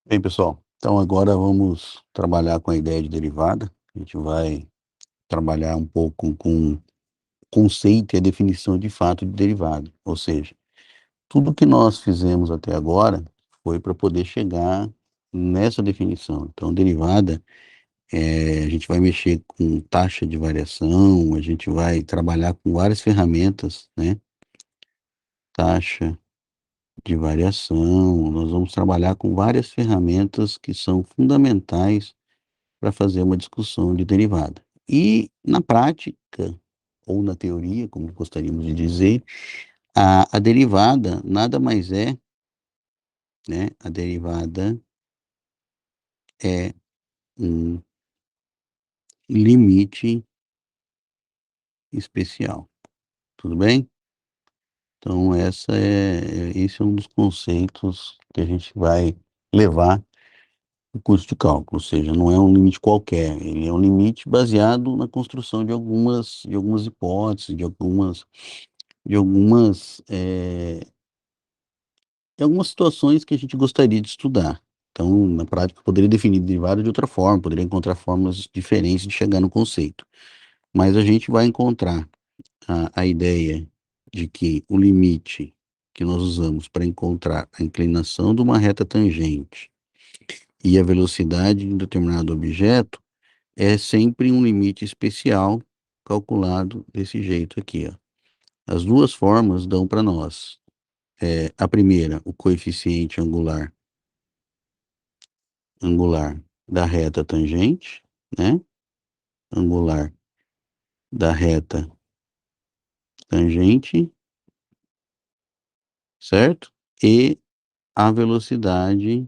Bem, pessoal, então agora vamos trabalhar com a ideia de derivada. A gente vai trabalhar um pouco com o conceito e a definição de fato de derivada. Ou seja, tudo que nós fizemos até agora foi para poder chegar nessa definição. Então, derivada, a gente vai mexer com taxa de variação, a gente vai trabalhar com várias ferramentas, né? Taxa de variação, nós vamos trabalhar com várias ferramentas que são fundamentais para fazer uma discussão de derivada. E na prática, ou na teoria, como gostaríamos de dizer, a derivada nada mais é, né? A derivada é um limite especial. Tudo bem? Então, esse é um dos conceitos que a gente vai levar no curso de cálculo, ou seja, não é um limite qualquer, ele é um limite baseado na construção de algumas hipóteses, de algumas, de algumas situações que a gente gostaria de estudar. Então, na prática, eu poderia definir derivada de outra forma, poderia encontrar formas diferentes de chegar no conceito. Mas a gente vai encontrar a ideia de que o limite que nós usamos para encontrar a inclinação de uma reta tangente e a velocidade de um determinado objeto é sempre um limite especial calculado desse jeito aqui, ó. As duas formas dão para nós. A primeira, o coeficiente angular da reta tangente, né? Angular da reta tangente, certo? E a velocidade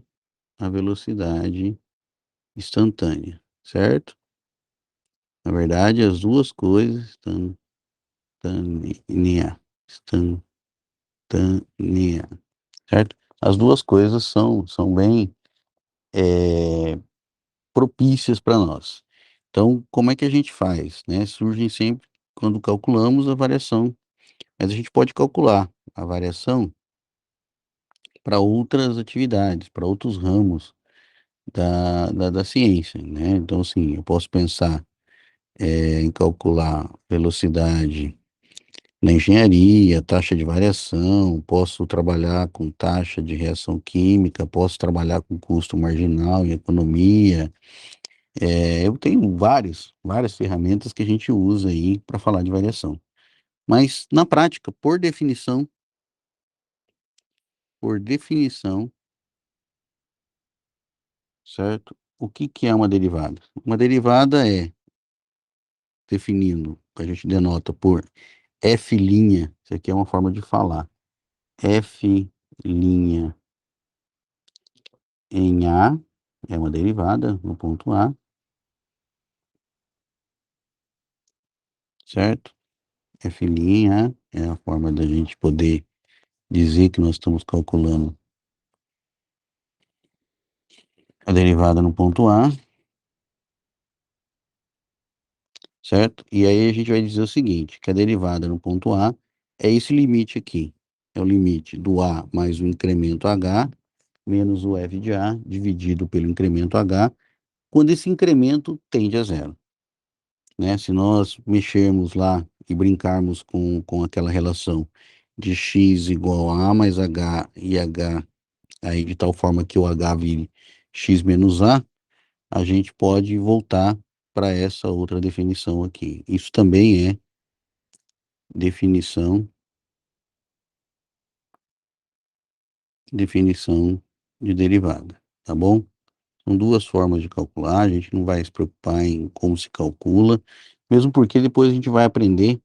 instantânea, certo? Na verdade, as duas coisas instantânea, instantânea, certo? As duas coisas são bem propícias para nós. Então, como é que a gente faz, né? Surgem sempre quando calculamos a variação, mas a gente pode calcular a variação para outras atividades, para outros ramos da ciência, né? Então, assim, eu posso pensar em calcular velocidade na engenharia, taxa de variação, posso trabalhar com taxa de reação química, posso trabalhar com custo marginal em economia. Eu tenho várias ferramentas que a gente usa aí para falar de variação. Mas, na prática, por definição, certo? O que que é uma derivada? Uma derivada é, definindo, a gente denota por F', isso aqui é uma forma de falar, F' em A, é uma derivada no ponto A, certo? F' em A é a forma da gente poder dizer que nós estamos calculando a derivada no ponto A, certo? E aí a gente vai dizer o seguinte, que a derivada no ponto A é esse limite aqui, é o limite do A mais o incremento H, menos o F de A, dividido pelo incremento H, quando esse incremento tende a zero, né? Se nós mexermos lá e brincarmos com aquela relação de x igual a mais H e H, aí de tal forma que o H vire x menos a gente pode voltar para essa outra definição aqui. Isso também é definição, definição de derivada, tá bom? São duas formas de calcular, a gente não vai se preocupar em como se calcula, mesmo porque depois a gente vai aprender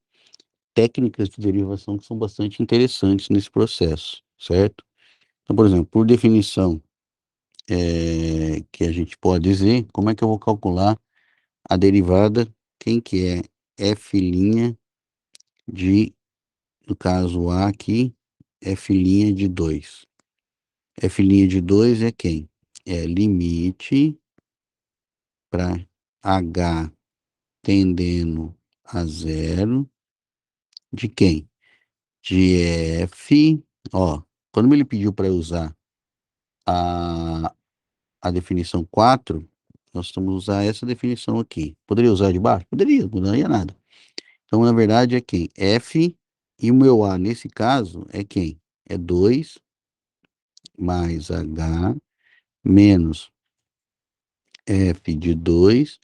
técnicas de derivação que são bastante interessantes nesse processo, certo? Então, por exemplo, por definição, que a gente pode dizer, como é que eu vou calcular a derivada, quem que é f' de, no caso A aqui, f' de 2. F' de 2 é quem? É limite para H tendendo a zero de quem? De F, ó, quando ele pediu para usar a a definição 4, nós vamos usar essa definição aqui. Poderia usar de baixo? Poderia, não mudaria nada. Então, na verdade, é quem? F, e o meu A, nesse caso, é quem? É 2 mais H menos F de 2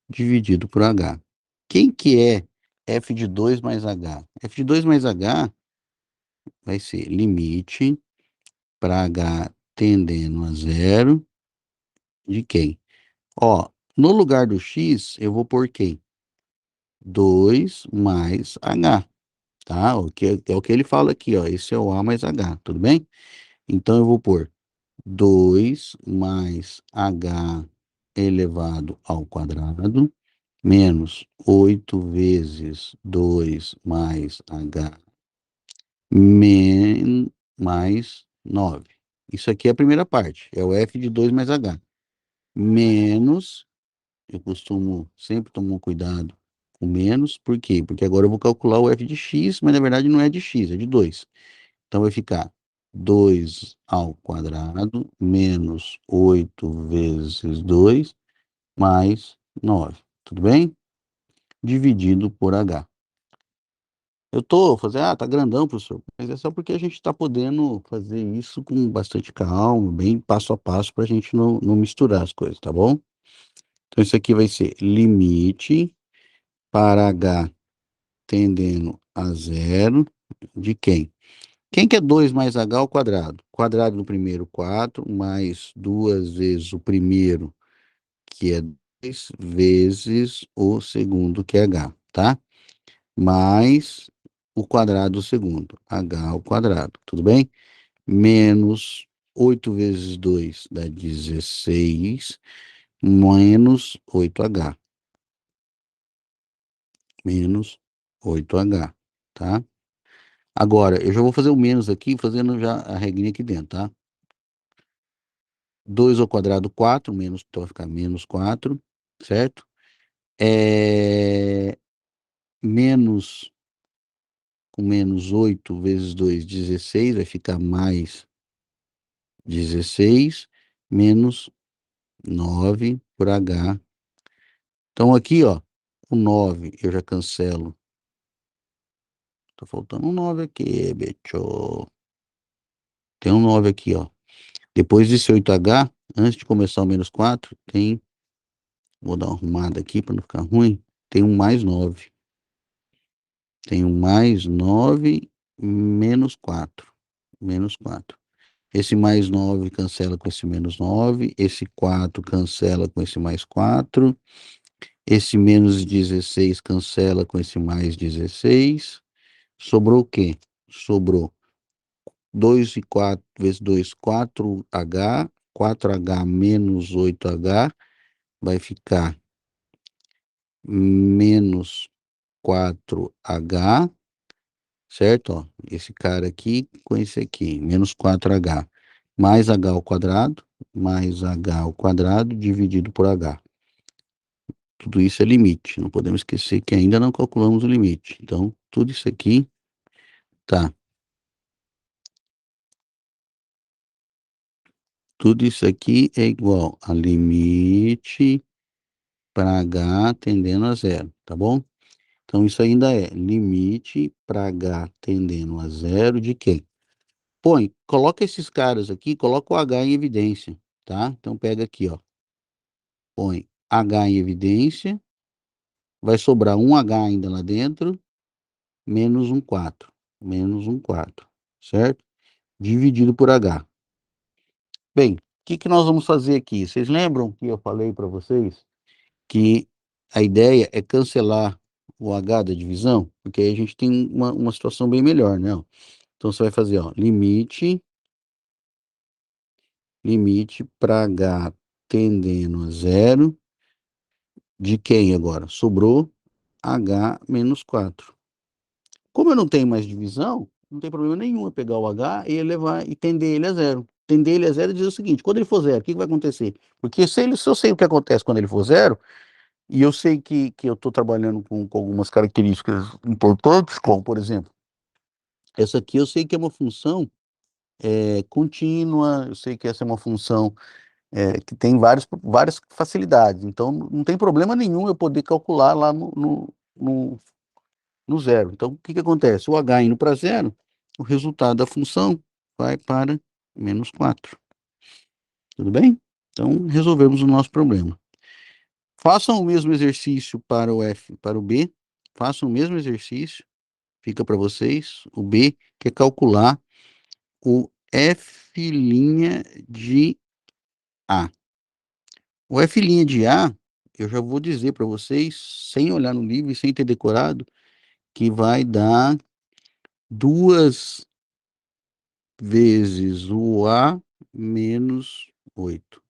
dividido por H. Quem que é F de 2 mais H? F de 2 mais H vai ser limite para H tendendo a zero de quem? Ó, no lugar do X, eu vou pôr quem? 2 mais H, tá? É o que ele fala aqui, ó. Esse é o A mais H, tudo bem? Então, eu vou pôr 2 mais H elevado ao quadrado, menos 8 vezes 2 mais H, mais 9. Isso aqui é a primeira parte, é o F de 2 mais H. Menos, eu costumo sempre tomar cuidado com menos, por quê? Porque agora eu vou calcular o F de X, mas na verdade não é de X, é de 2. Então vai ficar 2 ao quadrado menos 8 vezes 2 mais 9. Tudo bem? Dividido por H. Eu tô fazendo, tá grandão, professor, mas é só porque a gente está podendo fazer isso com bastante calma, bem passo a passo, para a gente não misturar as coisas, tá bom? Então, isso aqui vai ser limite para H tendendo a zero de quem? Quem que é 2 mais H ao quadrado? Quadrado do primeiro, 4, mais 2 vezes o primeiro, que é 2, vezes o segundo, que é H, tá? Mais o quadrado do segundo, H ao quadrado, tudo bem? Menos 8 vezes 2 dá 16, menos 8H, menos 8H, tá? Agora, eu já vou fazer o menos aqui, fazendo já a regrinha aqui dentro, tá? 2 ao quadrado, 4, menos, então vai ficar menos 4, certo? Menos, com menos 8 vezes 2, 16, vai ficar mais 16, menos 9 por H. Então aqui, ó, o 9 eu já cancelo. Tá faltando um 9 aqui, bicho. Tem um 9 aqui, ó. Depois desse 8H, antes de começar o menos 4, tem, vou dar uma arrumada aqui para não ficar ruim, tem um mais 9. Tem um mais 9 menos 4. Menos 4. Esse mais 9 cancela com esse menos 9. Esse 4 cancela com esse mais 4. Esse menos 16 cancela com esse mais 16. Sobrou o quê? Sobrou 2 e 4 vezes 2, 4H. 4H menos 8H vai ficar menos 4H, certo? Ó, esse cara aqui com esse aqui, menos 4H, mais H ao quadrado, mais H ao quadrado, dividido por H. Tudo isso é limite, não podemos esquecer que ainda não calculamos o limite. Então, tudo isso aqui, tá. Tudo isso aqui é igual a limite para H tendendo a zero, tá bom? Então, isso ainda é limite para H tendendo a zero de quê? Põe, coloca esses caras aqui, coloca o H em evidência, tá? Então pega aqui, ó. Põe H em evidência, vai sobrar um H ainda lá dentro, menos um 4, menos um 4, certo? Dividido por H. Bem, o que que nós vamos fazer aqui? Vocês lembram que eu falei para vocês que a ideia é cancelar o H da divisão? Porque aí a gente tem uma situação bem melhor, né? Então você vai fazer, ó, limite para H tendendo a zero, de quem agora? Sobrou H menos 4. Como eu não tenho mais divisão, não tem problema nenhum eu pegar o H e levar e tender ele a zero. Tender ele a zero diz o seguinte: quando ele for zero, o que vai acontecer? Porque se eu sei o que acontece quando ele for zero, e eu sei que eu estou trabalhando com algumas características importantes, como por exemplo, essa aqui eu sei que é uma função contínua, eu sei que essa é uma função que tem várias facilidades. Então, não tem problema nenhum eu poder calcular lá no zero. Então, o que que acontece? O h indo para zero, o resultado da função vai para -4. Tudo bem? Então, resolvemos o nosso problema. Façam o mesmo exercício para o F, para o B. Façam o mesmo exercício. Fica para vocês. O B, que é calcular o F' de A. O F' de A, eu já vou dizer para vocês, sem olhar no livro e sem ter decorado, que vai dar 2 vezes o A menos 8.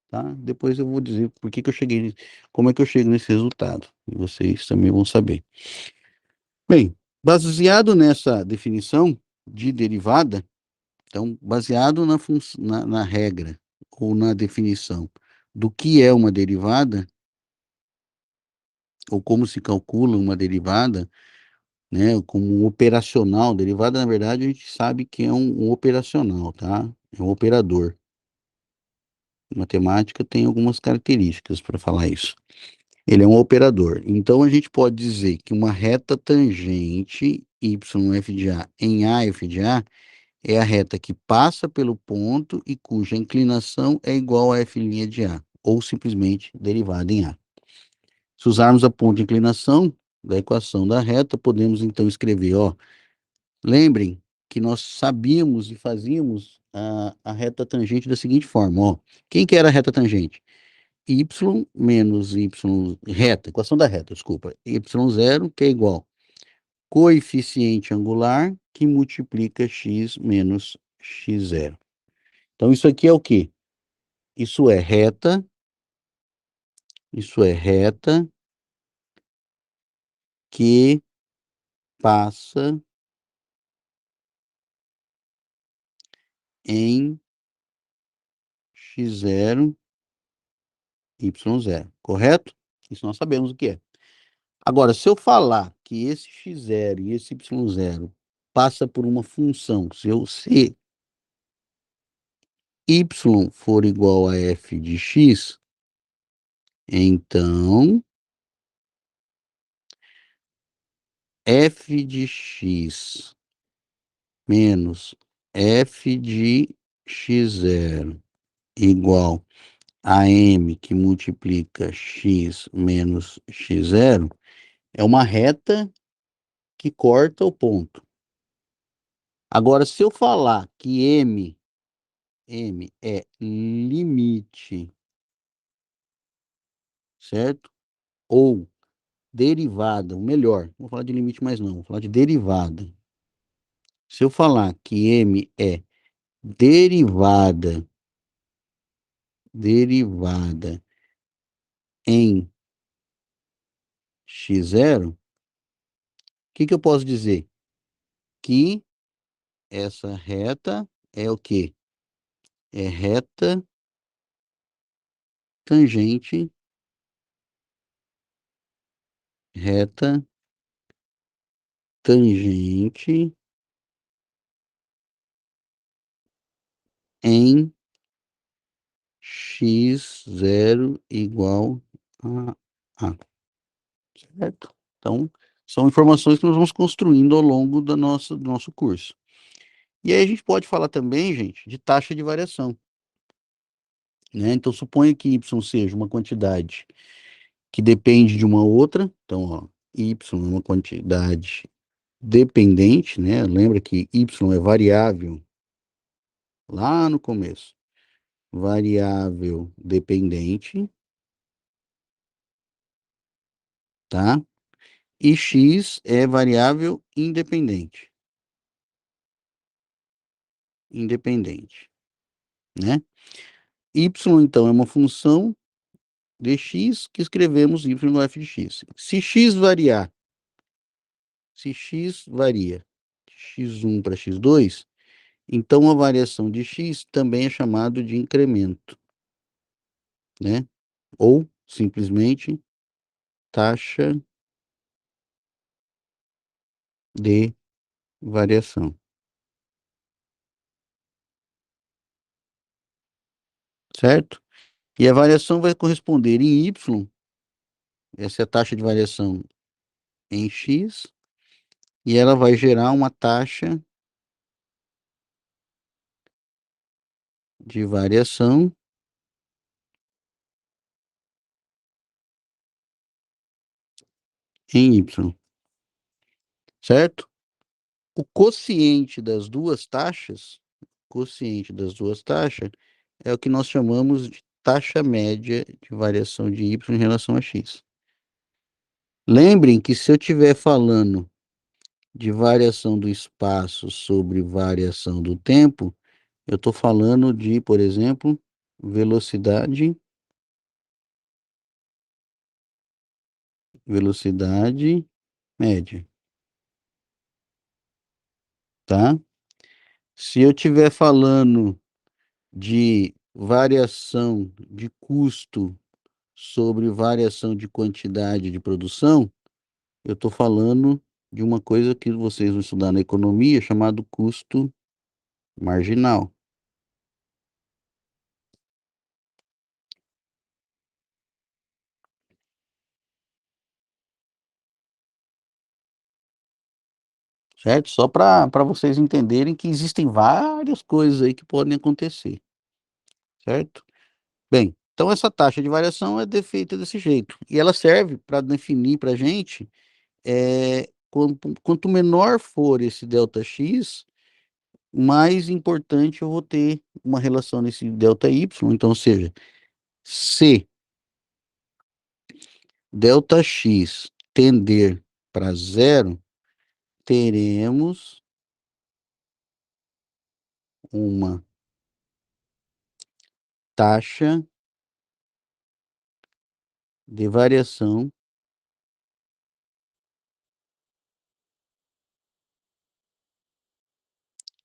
Tá? Depois eu vou dizer por que que eu cheguei, como é que eu chego nesse resultado. E vocês também vão saber. Bem, baseado nessa definição de derivada, então, baseado na regra ou na definição do que é uma derivada, ou como se calcula uma derivada, né, como um operacional, derivada, na verdade, a gente sabe que é um operacional, tá? É um operador. Matemática tem algumas características para falar isso. Ele é um operador. Então, a gente pode dizer que uma reta tangente YF de A em AF de A é a reta que passa pelo ponto e cuja inclinação é igual a F' de A, ou simplesmente derivada em A. Se usarmos a ponto de inclinação da equação da reta, podemos então escrever, ó, lembrem que nós sabíamos e fazíamos a reta tangente da seguinte forma, ó. Quem que era a reta tangente? Y menos Y, reta, equação da reta, desculpa, Y0, que é igual coeficiente angular que multiplica x menos x0. Então, isso aqui é o quê? Isso é reta, isso é reta que passa em x0, y0, correto? Isso nós sabemos o que é. Agora, se eu falar que esse x0 e esse y0 passa por uma função, se y for igual a f de x, então f de x menos f de x0 igual a m que multiplica x menos x0 é uma reta que corta o ponto. Agora, se eu falar que m é limite, certo? Ou derivada, ou melhor, não vou falar de limite mais não, vou falar de derivada. Se eu falar que m é derivada em x0, o que que eu posso dizer? Que essa reta é o quê? É reta tangente, reta tangente em x0 igual a A, certo? Então, são informações que nós vamos construindo ao longo do nosso curso. E aí a gente pode falar também, gente, de taxa de variação, né? Então, suponha que y seja uma quantidade que depende de uma outra. Então, ó, y é uma quantidade dependente, né? Lembra que y é variável lá no começo. Variável dependente, tá? E x é variável independente. Independente, né? Y, então, é uma função de x que escrevemos y no f de x. Se x varia de x1 para x2, então a variação de x também é chamado de incremento, né? Ou simplesmente taxa de variação. certo? E a variação vai corresponder em y, essa é a taxa de variação em x, e ela vai gerar uma taxa de variação em y, certo? O quociente das duas taxas é o que nós chamamos de taxa média de variação de y em relação a x. Lembrem que se eu estiver falando de variação do espaço sobre variação do tempo, eu estou falando de, por exemplo, velocidade média, tá? Se eu estiver falando de variação de custo sobre variação de quantidade de produção, eu estou falando de uma coisa que vocês vão estudar na economia chamado custo marginal, certo? Só para vocês entenderem que existem várias coisas aí que podem acontecer, certo? Bem, então essa taxa de variação é feita desse jeito e ela serve para definir para a gente quanto menor for esse delta x, mais importante eu vou ter uma relação nesse delta y. Então, ou seja, se delta x tender para zero, teremos uma taxa de variação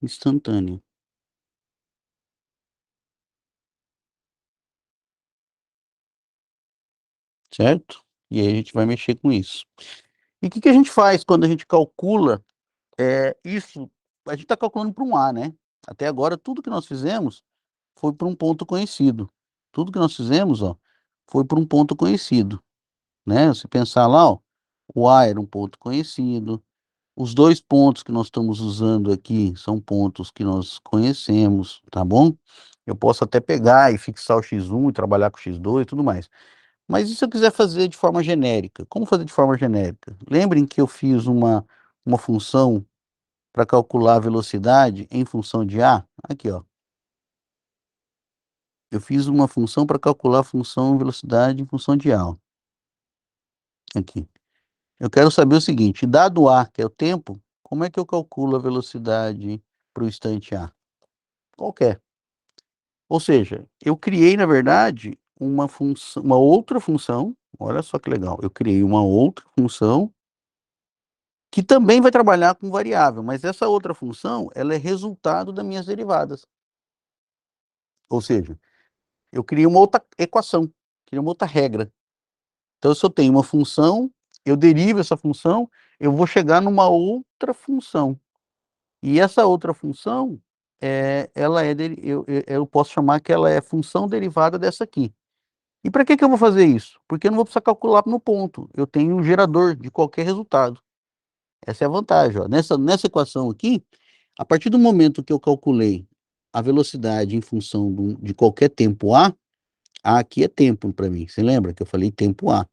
instantânea, certo? E aí a gente vai mexer com isso. E o que que a gente faz quando a gente calcula isso? A gente está calculando para um A, né? Até agora, tudo que nós fizemos foi para um ponto conhecido. Tudo que nós fizemos, ó, foi para um ponto conhecido, né? Se pensar lá, ó, o A era um ponto conhecido. Os dois pontos que nós estamos usando aqui são pontos que nós conhecemos, tá bom? Eu posso até pegar e fixar o x1 e trabalhar com o x2 e tudo mais. Mas e se eu quiser fazer de forma genérica? Como fazer de forma genérica? Lembrem que eu fiz uma função para calcular a velocidade em função de A? Aqui, ó. Eu fiz uma função para calcular a função velocidade em função de A, ó. Aqui. Eu quero saber o seguinte, dado A, que é o tempo, como é que eu calculo a velocidade para o instante A? Qualquer. Ou seja, eu criei, na verdade, uma outra função, olha só que legal, eu criei uma outra função que também vai trabalhar com variável, mas essa outra função, ela é resultado das minhas derivadas. Ou seja, eu criei uma outra equação, criei uma outra regra. Então, se eu tenho uma função, eu derivo essa função, eu vou chegar numa outra função. E essa outra função, ela eu posso chamar que ela é função derivada dessa aqui. E para que que eu vou fazer isso? Porque eu não vou precisar calcular no ponto. Eu tenho um gerador de qualquer resultado. Essa é a vantagem. Ó. Nessa equação aqui, a partir do momento que eu calculei a velocidade em função de qualquer tempo A aqui é tempo para mim. Você lembra que eu falei tempo A,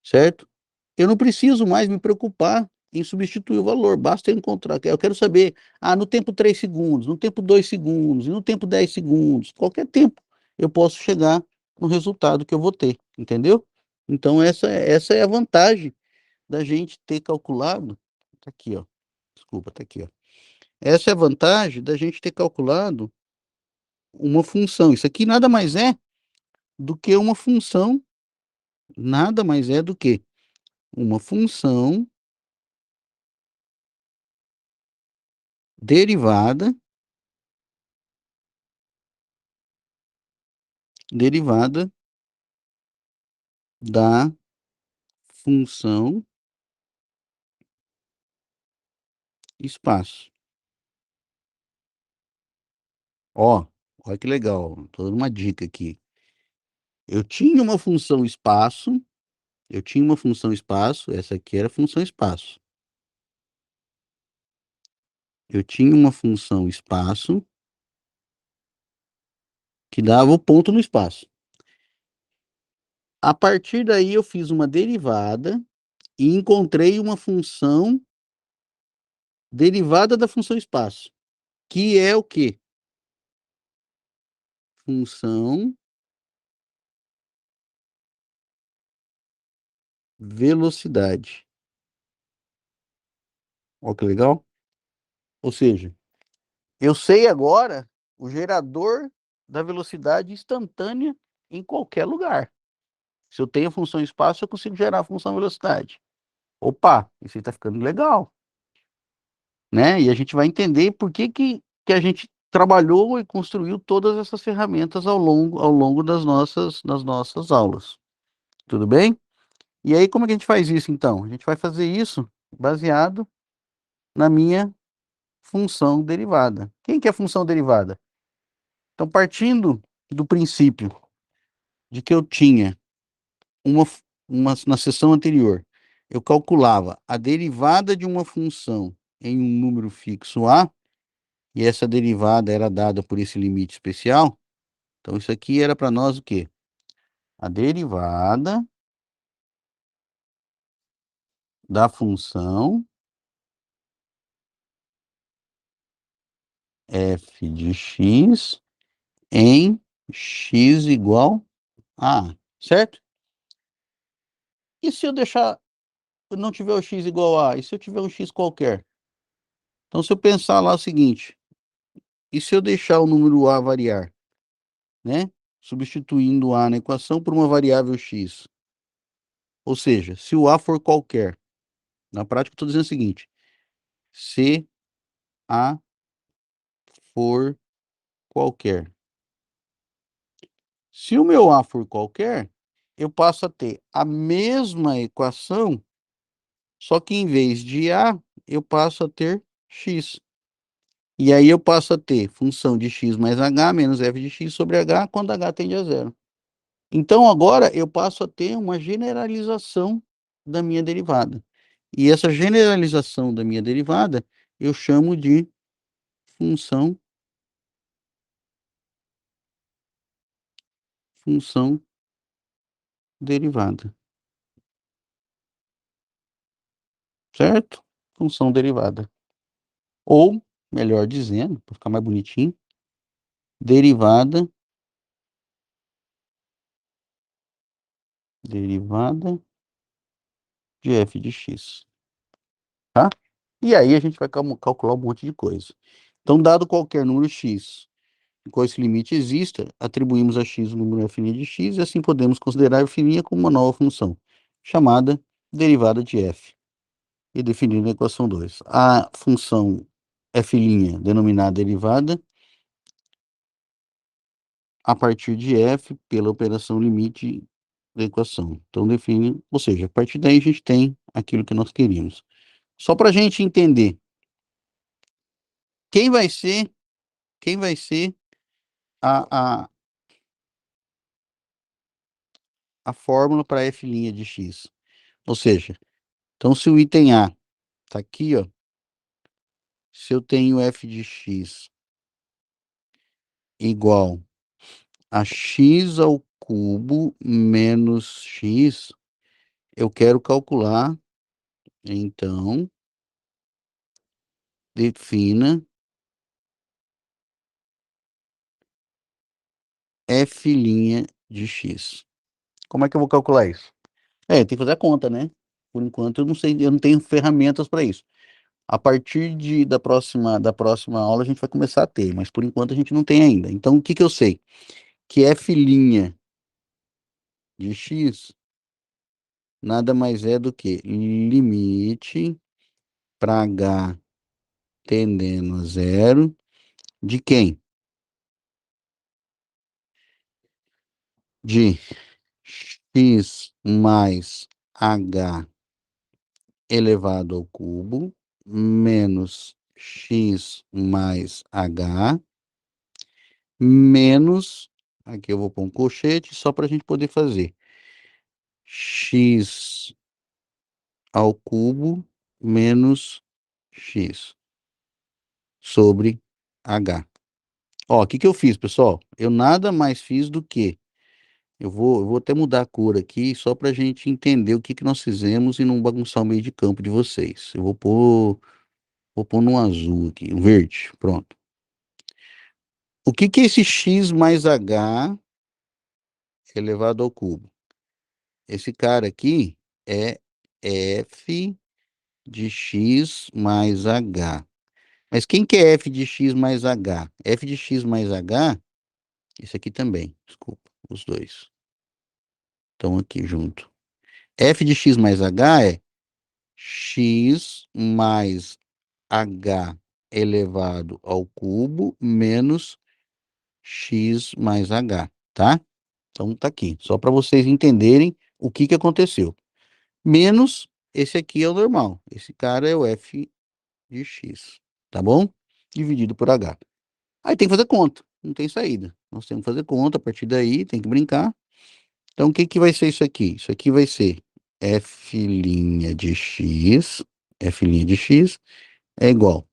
certo? Eu não preciso mais me preocupar em substituir o valor, basta eu encontrar. Eu quero saber, no tempo 3 segundos, no tempo 2 segundos, e no tempo 10 segundos, qualquer tempo, eu posso chegar no resultado que eu vou ter, entendeu? Então, essa é a vantagem da gente ter calculado. Tá aqui, ó. Desculpa, tá aqui, ó. Essa é a vantagem da gente ter calculado uma função. Isso aqui nada mais é do que uma função, nada mais é do que uma função derivada, derivada da função espaço. Ó, Olha que legal, tô dando uma dica aqui. Eu tinha uma função espaço, essa aqui era a função espaço. Eu tinha uma função espaço que dava o ponto no espaço. A partir daí eu fiz uma derivada e encontrei uma função derivada da função espaço, que é o quê? Função velocidade. Olha que legal. Ou seja, eu sei agora o gerador da velocidade instantânea em qualquer lugar. Se eu tenho a função espaço, eu consigo gerar a função velocidade. Opa, isso aí tá ficando legal, né? E a gente vai entender por que a gente trabalhou e construiu todas essas ferramentas ao longo das nossas aulas. Tudo bem? E aí, como é que a gente faz isso, então? A gente vai fazer isso baseado na minha função derivada. Quem que é a função derivada? Então, partindo do princípio de que eu tinha uma, na sessão anterior, eu calculava a derivada de uma função em um número fixo A, e essa derivada era dada por esse limite especial. Então, isso aqui era para nós o quê? A derivada da função f de x em x igual a A, certo? E se eu deixar, eu não tiver o x igual a A, e se eu tiver um x qualquer? Então, se eu pensar lá o seguinte, e se eu deixar o número a variar, né? Substituindo a na equação por uma variável x. Ou seja, se o a for qualquer, na prática eu estou dizendo o seguinte, se a for qualquer. Se o meu a for qualquer, eu passo a ter a mesma equação, só que em vez de a, eu passo a ter x. E aí eu passo a ter função de x mais h menos f de x sobre h quando h tende a zero. Então agora eu passo a ter uma generalização da minha derivada. E essa generalização da minha derivada eu chamo de função derivada, certo? Função derivada. Ou, melhor dizendo, para ficar mais bonitinho, derivada de f de x, tá? E aí a gente vai calcular um monte de coisa. Então, dado qualquer número x, com esse limite exista, atribuímos a x o número f' de x e assim podemos considerar f' como uma nova função, chamada derivada de f, e definir na equação 2. A função f', denominada derivada, a partir de f pela operação limite da equação. Então, define, ou seja, a partir daí a gente tem aquilo que nós queríamos. Só para a gente entender quem vai ser, quem vai ser a, a, a fórmula para f' de x. Ou seja, então se o item A está aqui, ó, se eu tenho f de x igual a x ao cubo menos x, eu quero calcular, então, defina f' de x. Como é que eu vou calcular isso? Tem que fazer a conta, né? Por enquanto eu não sei, eu não tenho ferramentas para isso. A partir da próxima aula a gente vai começar a ter, mas por enquanto a gente não tem ainda. Então o que que eu sei? Que f' de x nada mais é do que limite para h tendendo a zero de quem? De x mais h elevado ao cubo menos x mais h menos, aqui eu vou pôr um colchete só para a gente poder fazer, x ao cubo menos x sobre h. Ó, o que que eu fiz, pessoal? Eu nada mais fiz do que, eu vou até mudar a cor aqui, só para a gente entender o que que nós fizemos e não bagunçar o meio de campo de vocês. Eu vou pôr num azul aqui, um verde, pronto. O que que é esse x mais h elevado ao cubo? Esse cara aqui é f de x mais h. Mas quem que é f de x mais h? F de x mais h, esse aqui também, desculpa, os dois estão aqui junto. F de x mais h é x mais h elevado ao cubo menos x mais h, tá? Então tá aqui, só para vocês entenderem o que que aconteceu. Menos esse aqui é o normal. Esse cara é o f de x, tá bom? Dividido por h. Aí tem que fazer conta, não tem saída. Nós temos que fazer conta a partir daí, tem que brincar. Então o que que vai ser isso aqui? Isso aqui vai ser f' de x é igual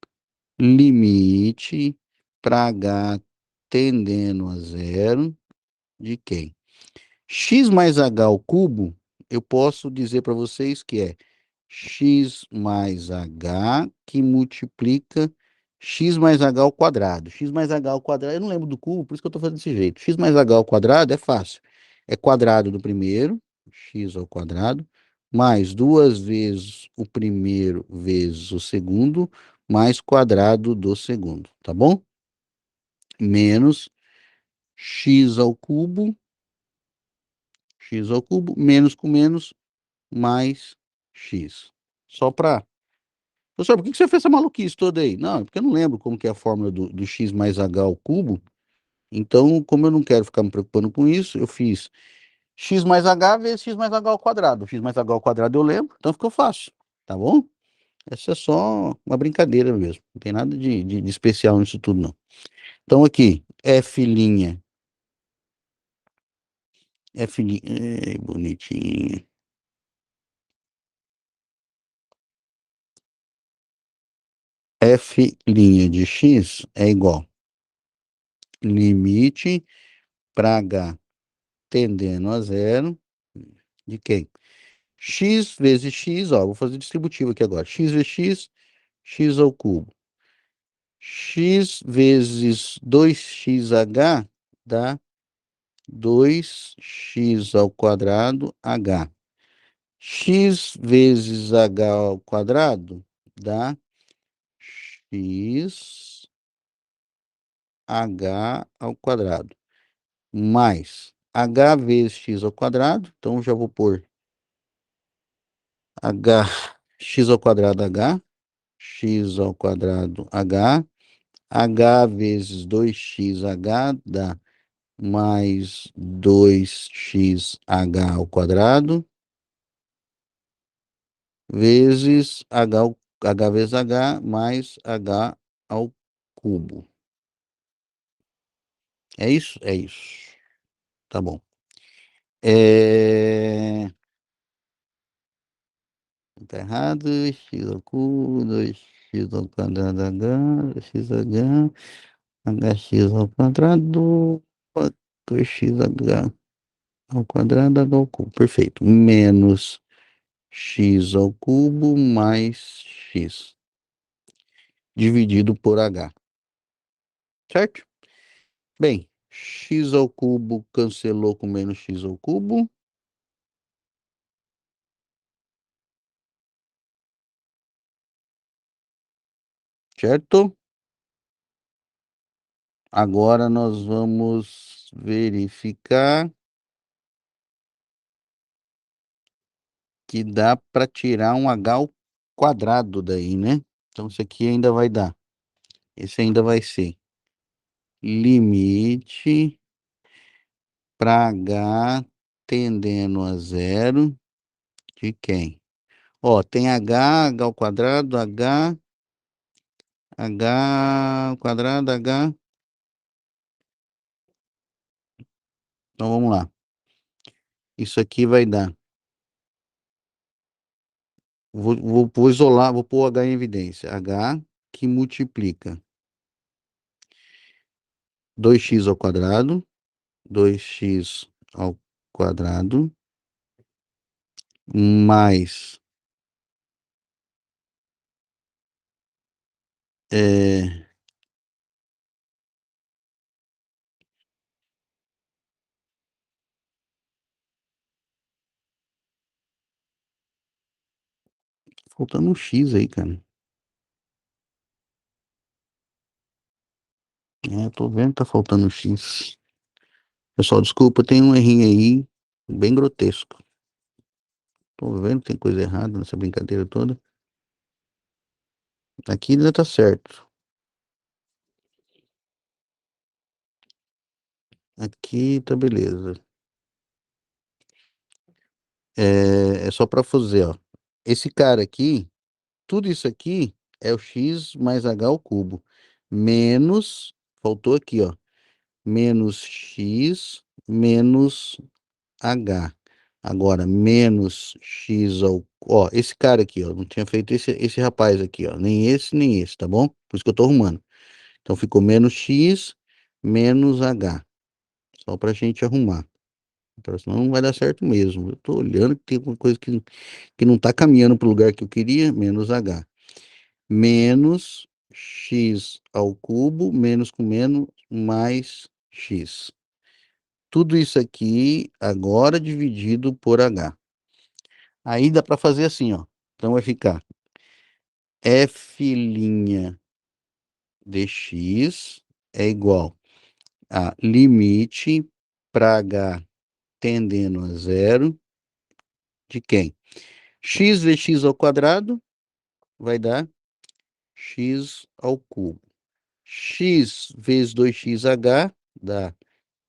limite para h tendendo a zero de quem? X mais h ao cubo, eu posso dizer para vocês que é x mais h que multiplica x mais h ao quadrado. X mais h ao quadrado, eu não lembro do cubo, por isso que eu estou fazendo desse jeito. X mais h ao quadrado é fácil. É quadrado do primeiro, x ao quadrado, mais duas vezes o primeiro vezes o segundo, mais quadrado do segundo, tá bom? Menos x ao cubo, menos com menos, mais x. Só para... Professor, por que que você fez essa maluquice toda aí? Não, é porque eu não lembro como que é a fórmula do x mais h ao cubo. Então, como eu não quero ficar me preocupando com isso, eu fiz x mais h vezes x mais h ao quadrado. X mais h ao quadrado eu lembro, então ficou fácil, tá bom? Essa é só uma brincadeira mesmo. Não tem nada de especial nisso tudo, não. Então, aqui, bonitinha. F' de x é igual limite para h tendendo a zero de quem? X vezes x, ó, vou fazer distributivo aqui agora. X vezes x, x ao cubo. X vezes 2xh dá 2x ao quadrado h. X vezes h ao quadrado dá x h ao quadrado. Mais h vezes x ao quadrado. Então, já vou pôr h, x ao quadrado h, x ao quadrado h, h vezes 2xh dá mais 2xh ao quadrado, vezes h vezes h mais h ao cubo. É isso? É isso. Tá bom. Tá errado. X ao cubo, 2x ao quadrado h, xh, hx ao quadrado, 2xh ao quadrado, h ao cubo. Perfeito. Menos x ao cubo mais x dividido por h. Certo? Bem, x ao cubo cancelou com menos x ao cubo. Certo? Agora nós vamos verificar que dá para tirar um h ao quadrado daí, né? Então, isso aqui ainda vai dar. Esse ainda vai ser limite para h tendendo a zero de quem? Ó, tem h ao quadrado, h ao quadrado, h. Então vamos lá. Isso aqui vai dar. Vou isolar, vou pôr H em evidência. H que multiplica 2x ao quadrado, 2x ao quadrado, mais é, faltando um x aí, cara. É, tô vendo que tá faltando um x. Pessoal, desculpa, tem um errinho aí, bem grotesco. Tô vendo que tem coisa errada nessa brincadeira toda. Aqui ainda tá certo. Aqui tá beleza. É só para fazer, ó. Esse cara aqui, tudo isso aqui é o x mais h ao cubo. Menos, faltou aqui, ó. Menos x menos h. Agora, menos x ao... Ó, esse cara aqui, ó. Não tinha feito esse rapaz aqui, ó. Nem esse, tá bom? Por isso que eu tô arrumando. Então, ficou menos x menos h. Só pra gente arrumar. Então, senão não vai dar certo mesmo. Eu tô olhando que tem alguma coisa que não tá caminhando pro lugar que eu queria. Menos h. Menos x ao cubo, menos com menos, mais x. Tudo isso aqui agora dividido por h. Aí dá para fazer assim, ó. Então vai ficar f' de x é igual a limite para h tendendo a zero de quem? X vezes x ao quadrado vai dar x ao cubo. X vezes 2xh dá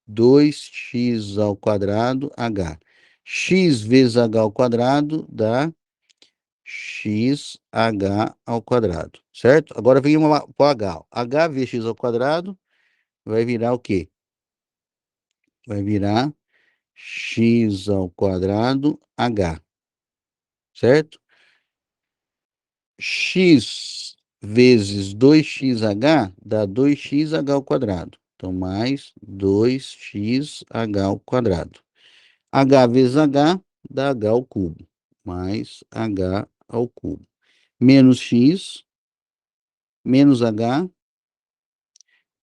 2x ao quadrado h. X vezes h ao quadrado dá xh ao quadrado, certo? Agora vem para o h. Ó. H vezes x ao quadrado vai virar o quê? Vai virar x ao quadrado h, certo? X vezes 2xh dá 2xh ao quadrado. Então, mais 2xh ao quadrado. H vezes H dá H ao cubo, mais H ao cubo. Menos X, menos H,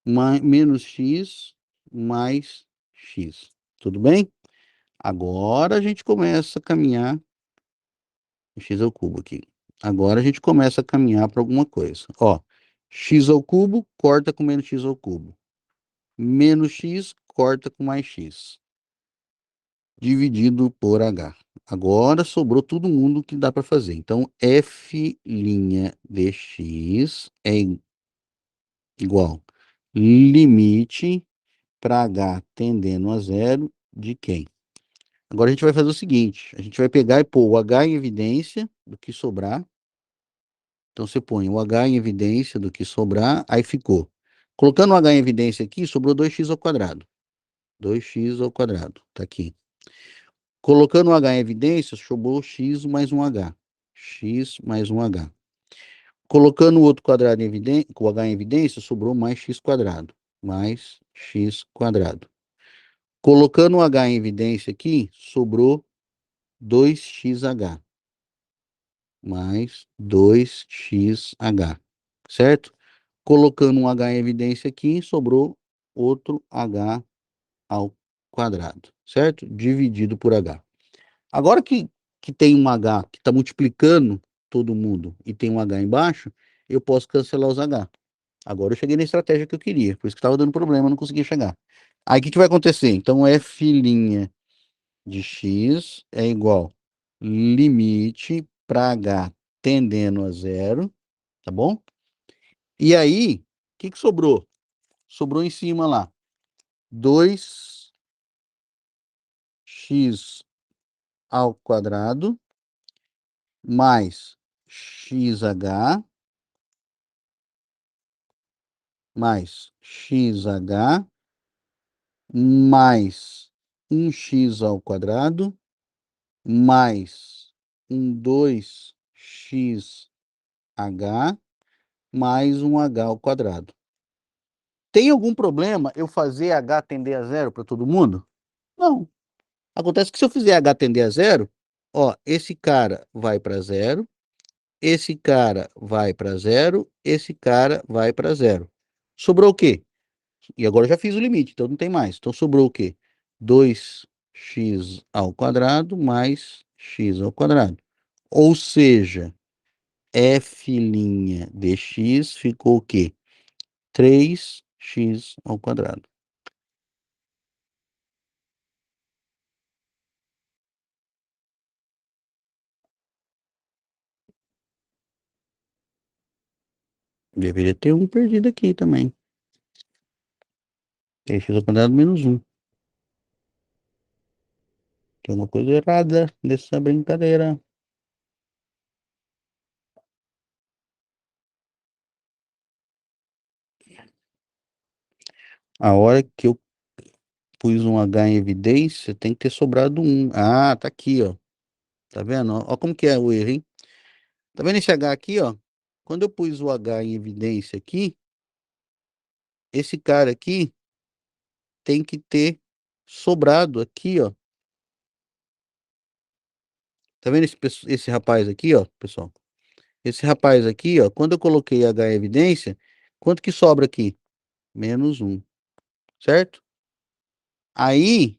menos X, mais X. Tudo bem? Agora a gente começa a caminhar. X ao cubo aqui. Agora a gente começa a caminhar para alguma coisa. Ó, x ao cubo corta com menos x ao cubo. Menos x corta com mais x. Dividido por h. Agora sobrou todo mundo que dá para fazer. Então, f' de x é igual limite para h tendendo a zero de quem? Agora a gente vai fazer o seguinte: a gente vai pegar e pôr o h em evidência do que sobrar. Então você põe o h em evidência do que sobrar, aí ficou. Colocando o h em evidência aqui, sobrou 2x ao quadrado. 2x ao quadrado, tá aqui. Colocando o h em evidência, sobrou x mais um h. X mais um h. Colocando o outro quadrado em evidência, com o h em evidência, sobrou mais x quadrado. Mais x quadrado. Colocando o h em evidência aqui, sobrou 2xh. Mais 2xh. Certo? Colocando um h em evidência aqui, sobrou outro h ao quadrado. Certo? Dividido por h. Agora que tem um H que está multiplicando todo mundo e tem um H embaixo, eu posso cancelar os H. Agora eu cheguei na estratégia que eu queria, por isso que estava dando problema, eu não conseguia chegar. Aí o que vai acontecer? Então, f' de x é igual limite para H tendendo a zero, tá bom? E aí, o que sobrou? Sobrou em cima lá, 2x ao quadrado mais xh mais xh mais 1x ao quadrado mais um 2xh mais um h ao quadrado. Tem algum problema eu fazer h tender a zero para todo mundo? Não. Acontece que se eu fizer h tender a zero, ó, esse cara vai para zero, esse cara vai para zero, esse cara vai para zero. Sobrou o quê? E agora eu já fiz o limite, então não tem mais. Então sobrou o quê? 2x ao quadrado mais x ao quadrado. Ou seja, f' de x ficou o quê? 3x ao quadrado. Deveria ter um perdido aqui também. 3x ao quadrado menos 1. Tem uma coisa errada nessa brincadeira. A hora que eu pus um H em evidência, tem que ter sobrado um. Ah, tá aqui, ó. Tá vendo? Ó, como que é o erro, hein? Tá vendo esse H aqui, ó? Quando eu pus o H em evidência aqui, esse cara aqui tem que ter sobrado aqui, ó. Tá vendo esse rapaz aqui, ó, pessoal? Esse rapaz aqui, ó, quando eu coloquei H em evidência, quanto que sobra aqui? Menos um, certo? Aí,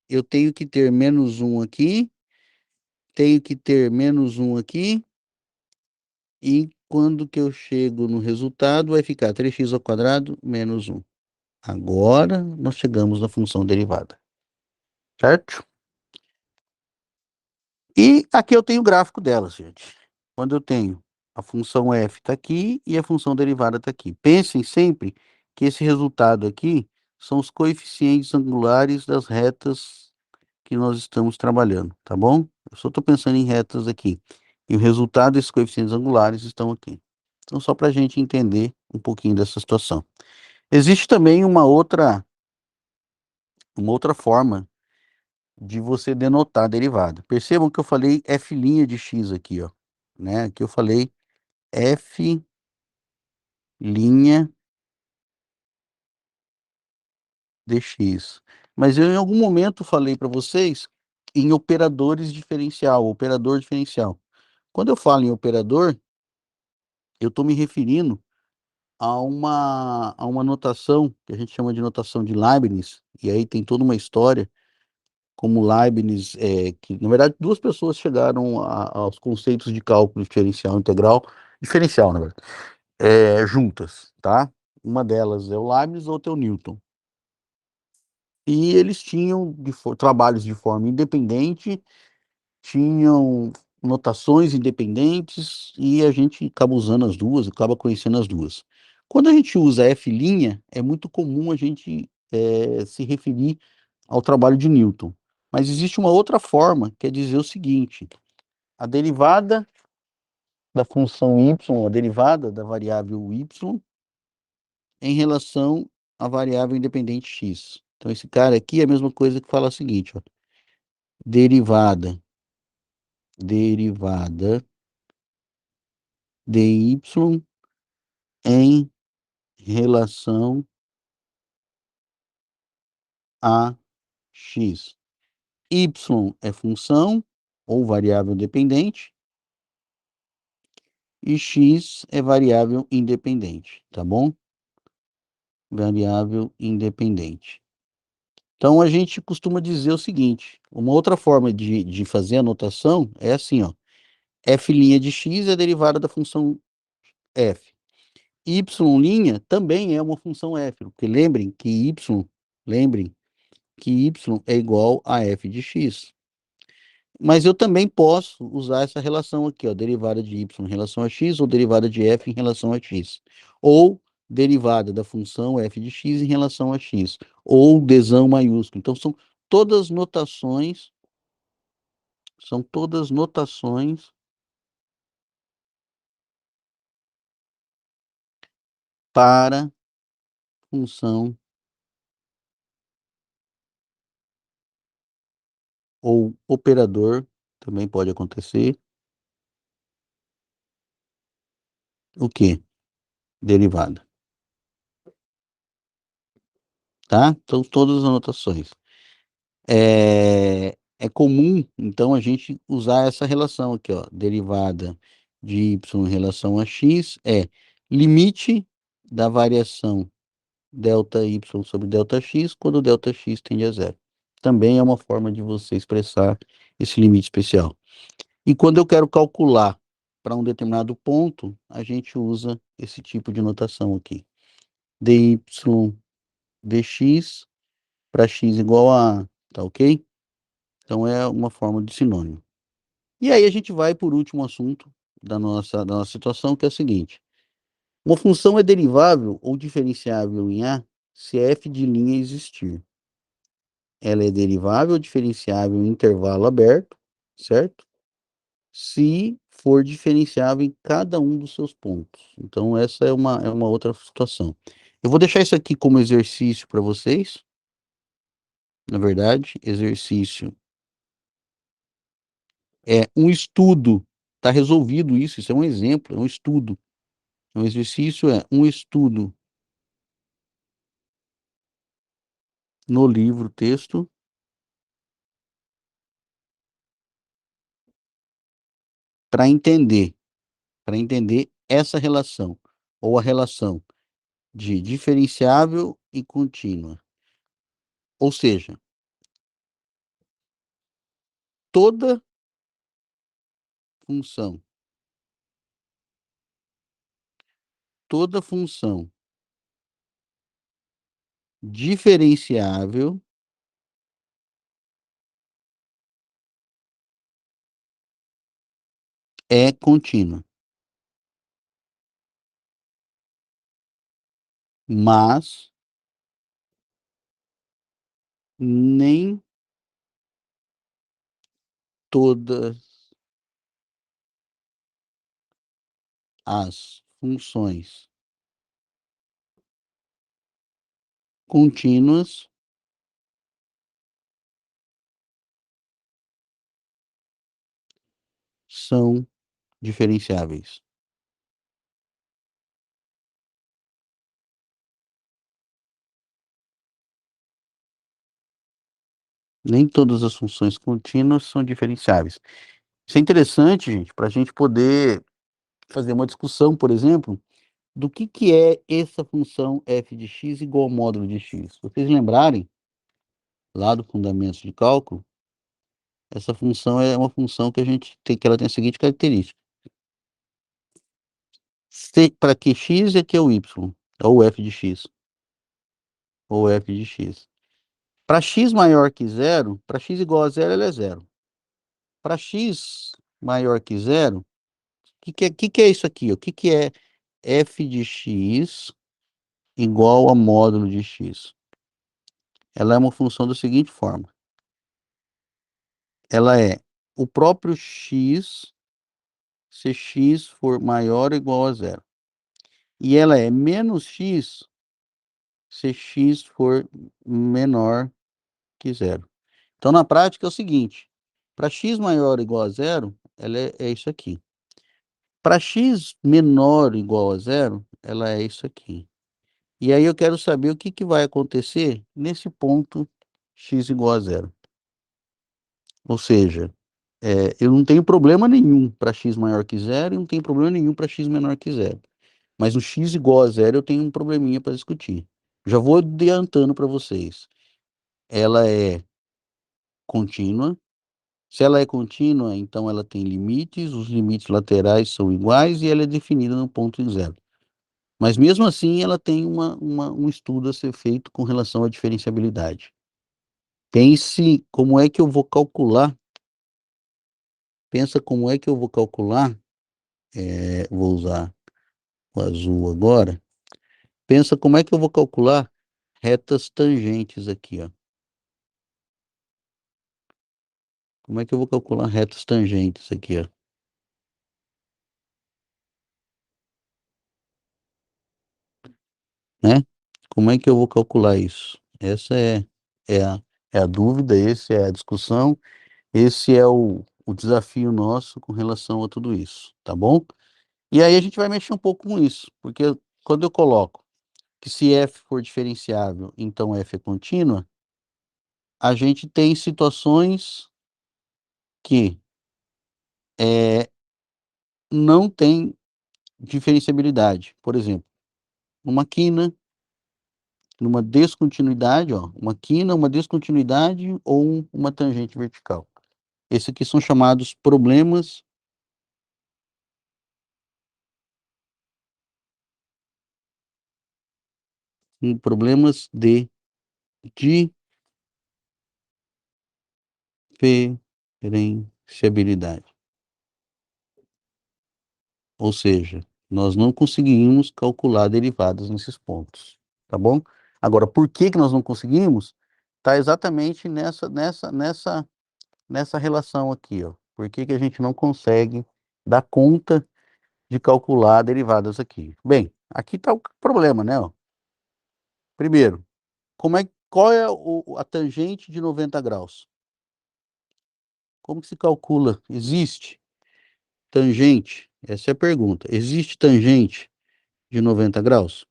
eu tenho que ter menos um aqui, tenho que ter menos um aqui, e quando que eu chego no resultado, vai ficar 3x ao quadrado menos um. Agora, nós chegamos na função derivada, certo? E aqui eu tenho o gráfico delas, gente. Quando eu tenho a função f está aqui e a função derivada está aqui. Pensem sempre que esse resultado aqui são os coeficientes angulares das retas que nós estamos trabalhando, tá bom? Eu só estou pensando em retas aqui. E o resultado desses coeficientes angulares estão aqui. Então, só para a gente entender um pouquinho dessa situação. Existe também uma outra forma de você denotar a derivada. Percebam que eu falei f' de x aqui, ó, né? Que eu falei f' de x. Mas eu em algum momento falei para vocês em operadores diferencial, operador diferencial. Quando eu falo em operador, eu estou me referindo a uma notação que a gente chama de notação de Leibniz, e aí tem toda uma história como Leibniz, que na verdade duas pessoas chegaram aos conceitos de cálculo diferencial integral, diferencial, na verdade, juntas, tá? Uma delas é o Leibniz, outra é o Newton. E eles tinham trabalhos de forma independente, tinham notações independentes, e a gente acaba usando as duas, acaba conhecendo as duas. Quando a gente usa F', é muito comum a gente se referir ao trabalho de Newton. Mas existe uma outra forma, que é dizer o seguinte: a derivada da função y, a derivada da variável y, em relação à variável independente x. Então, esse cara aqui é a mesma coisa que fala o seguinte, ó, derivada de y em relação a x. Y é função ou variável dependente e x é variável independente, tá bom? Variável independente. Então, a gente costuma dizer o seguinte: uma outra forma de fazer a notação é assim, ó. F' de x é a derivada da função f. Y' também é uma função f, porque lembrem que y é igual a f de x. Mas eu também posso usar essa relação aqui, ó, derivada de y em relação a x, ou derivada de f em relação a x. Ou derivada da função f de x em relação a x. Ou desão maiúsculo. Então, todas notações, são todas notações para função ou operador, também pode acontecer. O quê? Derivada, tá? Então, todas as anotações. É comum, então, a gente usar essa relação aqui, ó. Derivada de y em relação a x é limite da variação delta y sobre delta x quando delta x tende a zero. Também é uma forma de você expressar esse limite especial. E quando eu quero calcular para um determinado ponto, a gente usa esse tipo de notação aqui. dy dx para x igual a A, tá ok? Então é uma forma de sinônimo. E aí a gente vai por último assunto da nossa situação, que é o seguinte. Uma função é derivável ou diferenciável em A se f de linha existir. Ela é derivável ou diferenciável em intervalo aberto, certo? Se for diferenciável em cada um dos seus pontos. Então, essa é uma outra situação. Eu vou deixar isso aqui como exercício para vocês. Na verdade, exercício é um estudo. Está resolvido isso, isso é um exemplo, é um estudo. Um exercício é um estudo no livro, texto, para entender, para entender essa relação, ou a relação de diferenciável e contínua. Ou seja, toda função, toda função diferenciável é contínua, mas nem todas as funções contínuas são diferenciáveis. Nem todas as funções contínuas são diferenciáveis. Isso é interessante, gente, para a gente poder fazer uma discussão, por exemplo, do que é essa função f de x igual ao módulo de x. Se vocês lembrarem, lá do fundamentos de cálculo, essa função é uma função que a gente tem, que ela tem a seguinte característica. Para que x é que é o y, ou f de x, ou f de x. Para x maior que zero, para x igual a zero, ela é zero. Para x maior que zero, o que é isso aqui? O que é f de x igual a módulo de x? Ela é uma função da seguinte forma. Ela é o próprio x se x for maior ou igual a zero. E ela é menos x se x for menor que zero. Então, na prática, é o seguinte: para x maior ou igual a zero, ela é isso aqui. Para x menor ou igual a zero, ela é isso aqui. E aí eu quero saber o que vai acontecer nesse ponto x igual a zero. Ou seja, eu não tenho problema nenhum para x maior que zero e não tenho problema nenhum para x menor que zero. Mas no x igual a zero eu tenho um probleminha para discutir. Já vou adiantando para vocês. Ela é contínua. Se ela é contínua, então ela tem limites, os limites laterais são iguais e ela é definida no ponto zero. Mas mesmo assim, ela tem um estudo a ser feito com relação à diferenciabilidade. Pense como é que eu vou calcular, pensa como é que eu vou calcular, vou usar o azul agora, pensa como é que eu vou calcular retas tangentes aqui, ó. Como é que eu vou calcular retas tangentes aqui, ó? Né? Como é que eu vou calcular isso? Essa é a dúvida, essa é a discussão. Esse é o desafio nosso com relação a tudo isso, tá bom? E aí a gente vai mexer um pouco com isso, porque quando eu coloco que se f for diferenciável, então f é contínua, a gente tem situações que não tem diferenciabilidade. Por exemplo, uma quina, numa descontinuidade, ó, uma quina, uma descontinuidade ou uma tangente vertical. Esses aqui são chamados problemas de diferenciabilidade. Ou seja, nós não conseguimos calcular derivadas nesses pontos, tá bom? Agora, por que que nós não conseguimos? Está exatamente nessa relação aqui, ó. Por que que a gente não consegue dar conta de calcular derivadas aqui? Bem, aqui está o problema, né? Ó. Primeiro, qual é a tangente de 90 graus? Como que se calcula? Existe tangente? Essa é a pergunta. Existe tangente de 90 graus?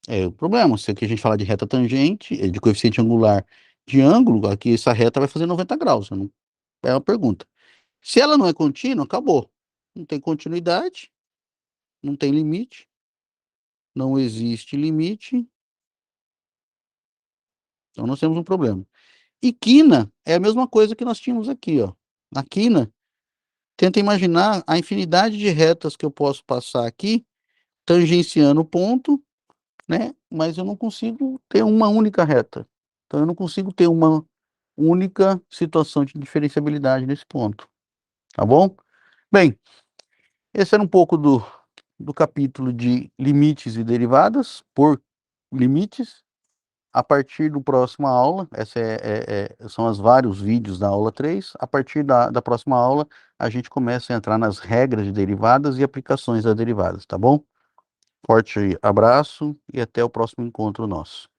É o problema. Se aqui a gente falar de reta tangente, de coeficiente angular de ângulo, aqui essa reta vai fazer 90 graus. Não, é uma pergunta. Se ela não é contínua, acabou. Não tem continuidade, não tem limite, não existe limite, então nós temos um problema. E quina é a mesma coisa que nós tínhamos aqui, ó. Na quina, tenta imaginar a infinidade de retas que eu posso passar aqui, tangenciando o ponto, né? Mas eu não consigo ter uma única reta. Então eu não consigo ter uma única situação de diferenciabilidade nesse ponto, tá bom? Bem, esse era um pouco do capítulo de limites e derivadas por limites. A partir do próxima aula, são os vários vídeos da aula 3. A partir da próxima aula, a gente começa a entrar nas regras de derivadas e aplicações das derivadas, tá bom? Forte abraço e até o próximo encontro nosso.